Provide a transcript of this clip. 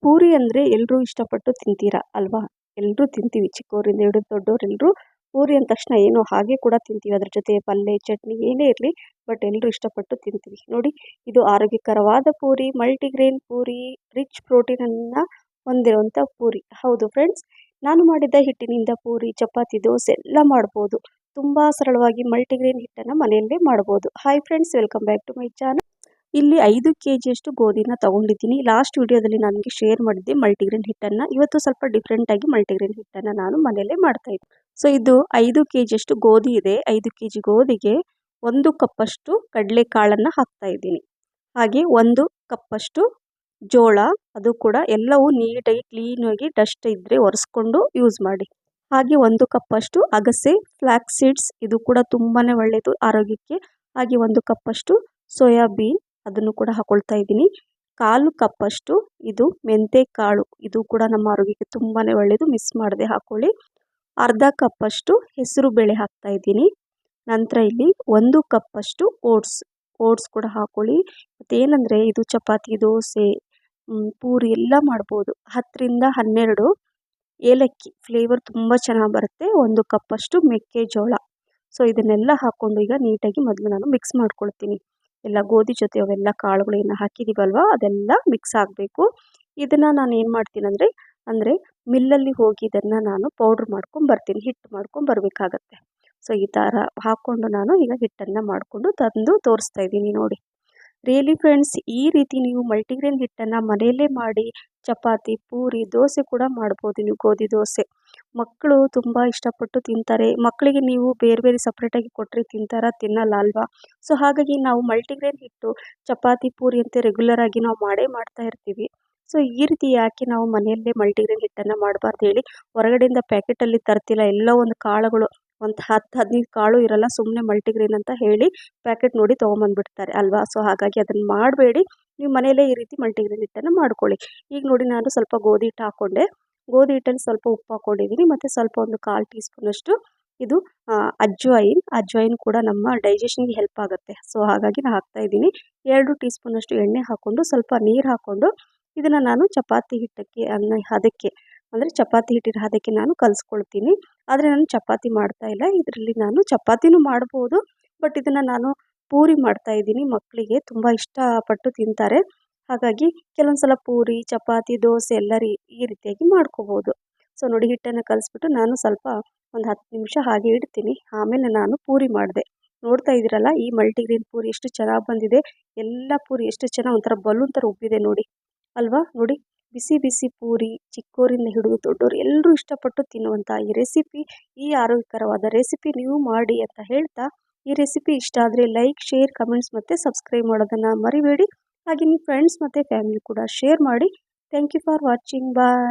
ಪೂರಿ ಅಂದರೆ ಎಲ್ಲರೂ ಇಷ್ಟಪಟ್ಟು ತಿಂತೀರಾ ಅಲ್ವಾ? ಎಲ್ಲರೂ ತಿಂತೀವಿ, ಚಿಕ್ಕವರಿಂದ ಹಿಡಿದು ದೊಡ್ಡವರೆಲ್ಲರೂ ಪೂರಿ ಅಂದ ತಕ್ಷಣ ಏನೋ ಹಾಗೆ ಕೂಡ ತಿಂತೀವಿ. ಅದ್ರ ಜೊತೆ ಪಲ್ಯ ಚಟ್ನಿ ಏನೇ ಇರಲಿ, ಬಟ್ ಎಲ್ಲರೂ ಇಷ್ಟಪಟ್ಟು ತಿಂತೀವಿ. ನೋಡಿ, ಇದು ಆರೋಗ್ಯಕರವಾದ ಪೂರಿ, ಮಲ್ಟಿಗ್ರೇನ್ ಪೂರಿ, ರಿಚ್ ಪ್ರೋಟೀನನ್ನು ಹೊಂದಿರುವಂಥ ಪೂರಿ. ಹೌದು ಫ್ರೆಂಡ್ಸ್, ನಾನು ಮಾಡಿದ ಹಿಟ್ಟಿನಿಂದ ಪೂರಿ, ಚಪಾತಿ, ದೋಸೆ ಎಲ್ಲ ಮಾಡ್ಬೋದು. ತುಂಬ ಸರಳವಾಗಿ ಮಲ್ಟಿಗ್ರೇನ್ ಹಿಟ್ಟನ್ನು ಮನೆಯಲ್ಲೇ ಮಾಡ್ಬೋದು. Hi friends, welcome back to my channel. ಇಲ್ಲಿ 5 kg ಗೋಧಿನ ತಗೊಂಡಿದ್ದೀನಿ. ಲಾಸ್ಟ್ ವಿಡಿಯೋದಲ್ಲಿ ನನಗೆ ಶೇರ್ ಮಾಡಿದ್ದೆ ಮಲ್ಟಿಗ್ರೇನ್ ಹಿಟ್ಟನ್ನು. ಇವತ್ತು ಸ್ವಲ್ಪ ಡಿಫ್ರೆಂಟಾಗಿ ಮಲ್ಟಿಗ್ರೇನ್ ಹಿಟ್ಟನ್ನು ನಾನು ಮನೆಯಲ್ಲೇ ಮಾಡ್ತಾಯಿದ್ದೆ. ಸೊ ಇದು 5 kg ಗೋಧಿ ಇದೆ. 5 kg ಗೋಧಿಗೆ 1 ಕಪ್ಪಷ್ಟು ಕಡಲೆಕಾಳನ್ನು ಹಾಕ್ತಾ ಇದ್ದೀನಿ. ಹಾಗೆ 1 ಕಪ್ಪಷ್ಟು ಜೋಳ, ಅದು ಕೂಡ ಎಲ್ಲವೂ ನೀಟಾಗಿ ಕ್ಲೀನಾಗಿ ಡಸ್ಟ್ ಇದ್ದರೆ ಒರೆಸ್ಕೊಂಡು ಯೂಸ್ ಮಾಡಿ. ಹಾಗೆ 1 ಕಪ್ಪಷ್ಟು ಅಗಸೆ, ಫ್ಲ್ಯಾಕ್ಸ್ ಸೀಡ್ಸ್, ಇದು ಕೂಡ ತುಂಬಾ ಒಳ್ಳೆಯದು ಆರೋಗ್ಯಕ್ಕೆ. ಹಾಗೆ 1 ಕಪ್ಪಷ್ಟು ಸೋಯಾಬೀನ್, ಅದನ್ನು ಕೂಡ ಹಾಕೊಳ್ತಾ ಇದ್ದೀನಿ. 1/4 ಕಪ್ಪಷ್ಟು ಇದು ಮೆಂತೆ ಕಾಳು, ಇದು ಕೂಡ ನಮ್ಮ ಆರೋಗ್ಯಕ್ಕೆ ತುಂಬಾ ಒಳ್ಳೆಯದು, ಮಿಸ್ ಮಾಡದೆ ಹಾಕೊಳ್ಳಿ. ಅರ್ಧ ಕಪ್ಪಷ್ಟು ಹೆಸರು ಬೇಳೆ ಹಾಕ್ತಾ ಇದ್ದೀನಿ. ನಂತರ ಇಲ್ಲಿ 1 ಕಪ್ಪಷ್ಟು ಓಟ್ಸ್ ಕೂಡ ಹಾಕೊಳ್ಳಿ. ಮತ್ತೇನೆಂದರೆ ಇದು ಚಪಾತಿ, ದೋಸೆ, ಪೂರಿ ಎಲ್ಲ ಮಾಡ್ಬೋದು. 10ರಿಂದ 12 ಏಲಕ್ಕಿ, ಫ್ಲೇವರ್ ತುಂಬ ಚೆನ್ನಾಗಿ ಬರುತ್ತೆ. 1 ಕಪ್ಪಷ್ಟು ಮೆಕ್ಕೆಜೋಳ. ಸೊ ಇದನ್ನೆಲ್ಲ ಹಾಕ್ಕೊಂಡು ಈಗ ನೀಟಾಗಿ ಮೊದಲು ನಾನು ಮಿಕ್ಸ್ ಮಾಡ್ಕೊಳ್ತೀನಿ. ಎಲ್ಲ ಗೋಧಿ ಜೊತೆ ಅವೆಲ್ಲ ಕಾಳುಗಳನ್ನ ಹಾಕಿದ್ದೀವಲ್ವ, ಅದೆಲ್ಲ ಮಿಕ್ಸ್ ಆಗಬೇಕು. ಇದನ್ನು ನಾನು ಏನು ಮಾಡ್ತೀನಿ ಅಂದರೆ ಮಿಲ್ಲಲ್ಲಿ ಹೋಗಿ ಇದನ್ನು ನಾನು ಪೌಡ್ರ್ ಮಾಡ್ಕೊಂಬರ್ತೀನಿ, ಹಿಟ್ಟು ಮಾಡ್ಕೊಂಬರ್ಬೇಕಾಗತ್ತೆ. ಸೊ ಈ ಥರ ಹಾಕ್ಕೊಂಡು ನಾನು ಈಗ ಹಿಟ್ಟನ್ನು ಮಾಡಿಕೊಂಡು ತಂದು ತೋರಿಸ್ತಾ ಇದ್ದೀನಿ ನೋಡಿ. ರಿಯಲಿ ಫ್ರೆಂಡ್ಸ್, ಈ ರೀತಿ ನೀವು ಮಲ್ಟಿಗ್ರೇನ್ ಹಿಟ್ಟನ್ನು ಮನೆಯಲ್ಲೇ ಮಾಡಿ ಚಪಾತಿ, ಪೂರಿ, ದೋಸೆ ಕೂಡ ಮಾಡ್ಬೋದು. ನೀವು ಗೋಧಿ ದೋಸೆ ಮಕ್ಕಳು ತುಂಬ ಇಷ್ಟಪಟ್ಟು ತಿಂತಾರೆ. ಮಕ್ಕಳಿಗೆ ನೀವು ಬೇರೆ ಬೇರೆ ಸಪ್ರೇಟಾಗಿ ಕೊಟ್ಟರೆ ತಿನ್ನಲ್ಲ ಅಲ್ವಾ? ಸೊ ಹಾಗಾಗಿ ನಾವು ಮಲ್ಟಿಗ್ರೇನ್ ಹಿಟ್ಟು ಚಪಾತಿ, ಪೂರಿ ಅಂತ ರೆಗ್ಯುಲರ್ ಆಗಿ ನಾವು ಮಾಡ್ತಾ ಇರ್ತೀವಿ. ಸೊ ಈ ರೀತಿ ಯಾಕೆ ನಾವು ಮನೆಯಲ್ಲೇ ಮಲ್ಟಿಗ್ರೇನ್ ಹಿಟ್ಟನ್ನು ಮಾಡಬಾರ್ದು ಹೇಳಿ? ಹೊರಗಡೆಯಿಂದ ಪ್ಯಾಕೆಟಲ್ಲಿ ತರ್ತಿಲ್ಲ, ಎಲ್ಲ ಒಂದು ಕಾಳುಗಳು ಒಂದು 10-15 ಕಾಳು ಇರಲ್ಲ, ಸುಮ್ಮನೆ ಮಲ್ಟಿಗ್ರೇನ್ ಅಂತ ಹೇಳಿ ಪ್ಯಾಕೆಟ್ ನೋಡಿ ತೊಗೊಂಬಂದುಬಿಡ್ತಾರೆ ಅಲ್ವಾ? ಸೊ ಹಾಗಾಗಿ ಅದನ್ನು ಮಾಡಬೇಡಿ. ನೀವು ಮನೆಯಲ್ಲೇ ಈ ರೀತಿ ಮಲ್ಟಿಗ್ರೇನ್ ಹಿಟ್ಟನ್ನು ಮಾಡ್ಕೊಳ್ಳಿ. ಈಗ ನೋಡಿ, ನಾನು ಸ್ವಲ್ಪ ಗೋಧಿ ಹಿಟ್ಟು ಹಾಕ್ಕೊಂಡೆ. ಗೋಧಿ ಹಿಟ್ಟಲ್ಲಿ ಸ್ವಲ್ಪ ಉಪ್ಪು ಹಾಕ್ಕೊಂಡಿದ್ದೀನಿ, ಮತ್ತು ಸ್ವಲ್ಪ ಒಂದು 1/4 ಟೀ ಸ್ಪೂನಷ್ಟು ಇದು ಅಜ್ವೈನ್ ಕೂಡ ನಮ್ಮ ಡೈಜೆಷನ್ಗೆ ಹೆಲ್ಪ್ ಆಗುತ್ತೆ. ಸೊ ಹಾಗಾಗಿ ನಾನು ಹಾಕ್ತಾಯಿದ್ದೀನಿ. 2 ಟೀ ಸ್ಪೂನಷ್ಟು ಎಣ್ಣೆ ಹಾಕ್ಕೊಂಡು ಸ್ವಲ್ಪ ನೀರು ಹಾಕ್ಕೊಂಡು ಇದನ್ನು ನಾನು ಚಪಾತಿ ಹಿಟ್ಟಕ್ಕೆ ಚಪಾತಿ ಹಿಟ್ಟಿನ ಹದಕ್ಕೆ ನಾನು ಕಲಿಸ್ಕೊಳ್ತೀನಿ. ಆದರೆ ನಾನು ಚಪಾತಿ ಮಾಡ್ತಾ ಇಲ್ಲ, ಇದರಲ್ಲಿ ನಾನು ಚಪಾತಿನೂ ಮಾಡ್ಬೋದು, ಬಟ್ ಇದನ್ನು ನಾನು ಪೂರಿ ಮಾಡ್ತಾ ಇದ್ದೀನಿ. ಮಕ್ಕಳಿಗೆ ತುಂಬ ಇಷ್ಟಪಟ್ಟು ತಿಂತಾರೆ. ಹಾಗಾಗಿ ಕೆಲವೊಂದು ಸಲ ಪೂರಿ, ಚಪಾತಿ, ದೋಸೆ ಎಲ್ಲ ಈ ರೀತಿಯಾಗಿ ಮಾಡ್ಕೋಬೋದು. ಸೊ ನೋಡಿ, ಹಿಟ್ಟನ್ನು ಕಲಿಸ್ಬಿಟ್ಟು ನಾನು ಸ್ವಲ್ಪ ಒಂದು 10 ನಿಮಿಷ ಹಾಗೆ ಇಡ್ತೀನಿ. ಆಮೇಲೆ ನಾನು ಪೂರಿ ಮಾಡಿದೆ. ನೋಡ್ತಾ ಇದ್ದೀರಲ್ಲ, ಈ ಮಲ್ಟಿಗ್ರೇನ್ ಪೂರಿ ಎಷ್ಟು ಚೆನ್ನಾಗಿ ಬಂದಿದೆ. ಎಲ್ಲ ಪೂರಿ ಎಷ್ಟು ಚೆನ್ನಾಗಿ ಒಂಥರ ಬಲೂನ್ ಥರ ಉಬ್ಬಿದೆ ನೋಡಿ ಅಲ್ವಾ? ನೋಡಿ, ಬಿಸಿ ಬಿಸಿ ಪೂರಿ, ಚಿಕ್ಕವರಿಂದ ಹಿಡಿದು ದೊಡ್ಡವರು ಎಲ್ಲರೂ ಇಷ್ಟಪಟ್ಟು ತಿನ್ನುವಂಥ ಈ ಆರೋಗ್ಯಕರವಾದ ರೆಸಿಪಿ ನೀವು ಮಾಡಿ ಅಂತ ಹೇಳ್ತಾ, ಈ ರೆಸಿಪಿ ಇಷ್ಟ ಆದರೆ ಲೈಕ್, ಶೇರ್, ಕಮೆಂಟ್ಸ್ ಮತ್ತು ಸಬ್ಸ್ಕ್ರೈಬ್ ಮಾಡೋದನ್ನು ಮರಿಬೇಡಿ. ಹಾಗೆ ನಿಮ್ಮ ಫ್ರೆಂಡ್ಸ್ ಮತ್ತು ಫ್ಯಾಮಿಲಿ ಕೂಡ ಶೇರ್ ಮಾಡಿ. Thank you for watching. Bye.